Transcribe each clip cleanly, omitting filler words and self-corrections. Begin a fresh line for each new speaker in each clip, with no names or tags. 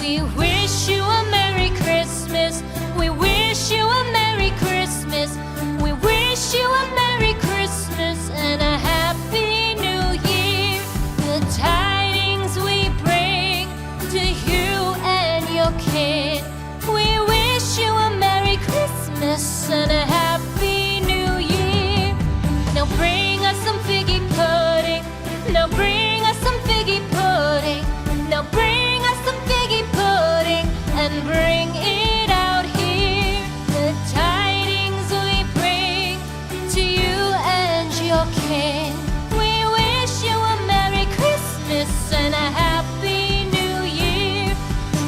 We wish you a Merry Christmas. We wish you a Merry Christmas. We wish you a Merry Christmas and a Happy New Year. The tidings we bring to you and your kin. We wish you a Merry Christmas and a Happy New Year. Now bring us some figgy pudding. Now bring us some figgy pudding. Now bring us some figgy pudding and bring it out here. The tidings we bring to you and your kin. We wish you a Merry Christmas and a Happy New Year.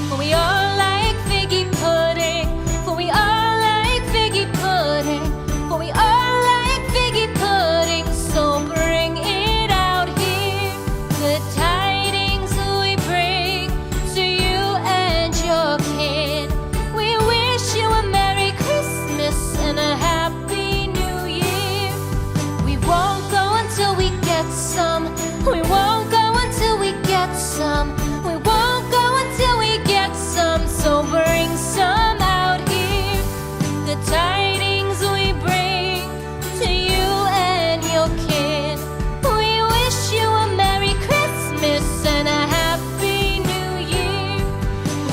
For we all like figgy pudding. For we all like figgy pudding. For we all like figgy pudding. So bring it out here. The tidings we bring to you and your kin. We wish you a Merry Christmas and a Happy New Year. We won't go until we get some. We won't go until we get some. We won't go until we get some. So bring some out here. The tidings we bring to you and your kin. We wish you a Merry Christmas and a Happy New Year.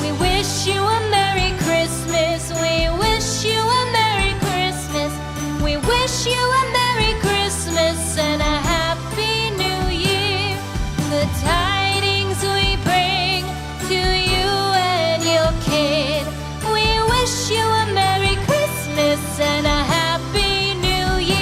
We wish you a Merry Christmas. We wish you a Merry Christmas. We wish you a Merry Christmas and a Happy New Year. The tidings we bring to you and your kin. We wish you a Merry Christmas and a Happy New Year.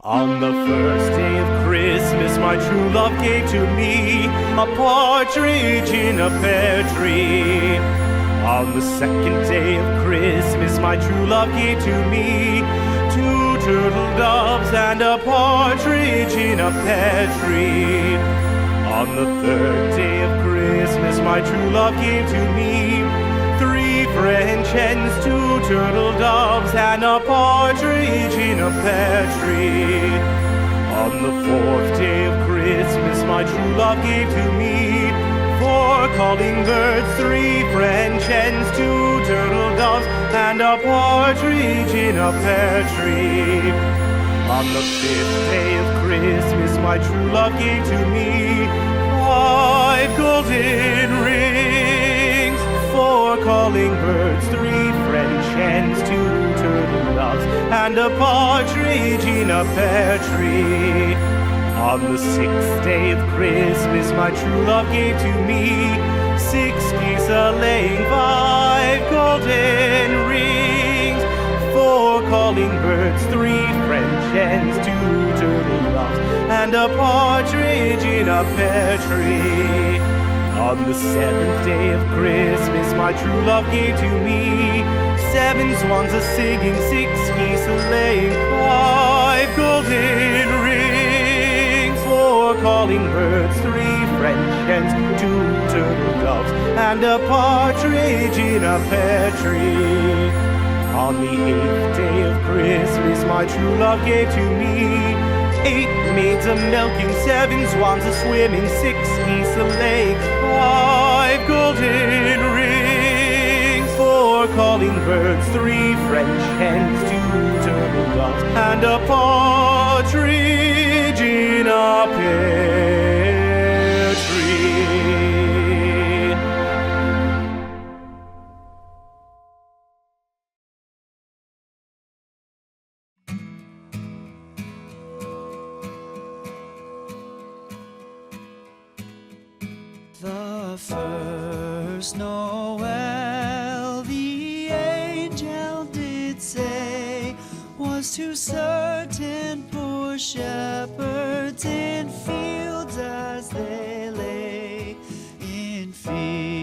On the first day of Christmas, my true love gave to me a partridge in a pear tree. On the second day of Christmas, my true love gave to me two turtle doves, and a partridge in a pear tree. On the third day of Christmas, my true love gave to me 3 French hens, 2 turtle doves, and a partridge in a pear tree. On the 4th day of Christmas, my true love gave to me 4 calling birds, 3 French hens, 2 turtle doves, and a partridge in a pear tree. On the 5th day of Christmas, my true love gave to me 5 golden rings, 4 calling birds, 3 French hens, 2 turtle doves, and a partridge in a pear tree. On the 6th day of Christmas, my true love gave to me 6 geese a-laying, 5 golden rings, 4 calling birds, 3 French hens, 2 turtle doves, and a partridge in a pear tree. On the 7th day of Christmas, my true love gave to me 7 swans a-singing, 6 geese a-laying, 5 golden rings, 4 calling birds, 3 French hens, 2 turtle doves, and a partridge in a pear tree. On the 8th day of Christmas, my true love gave to me 8 maids a-milking, 7 swans a-swimming, 6 geese a-laying, 5 golden rings, 4 calling birds, 3 French hens, 2 turtle doves, and a partridge in a pear tree.
The first Noel, the angel did say, was to certain poor shepherds in fields as they lay, in fields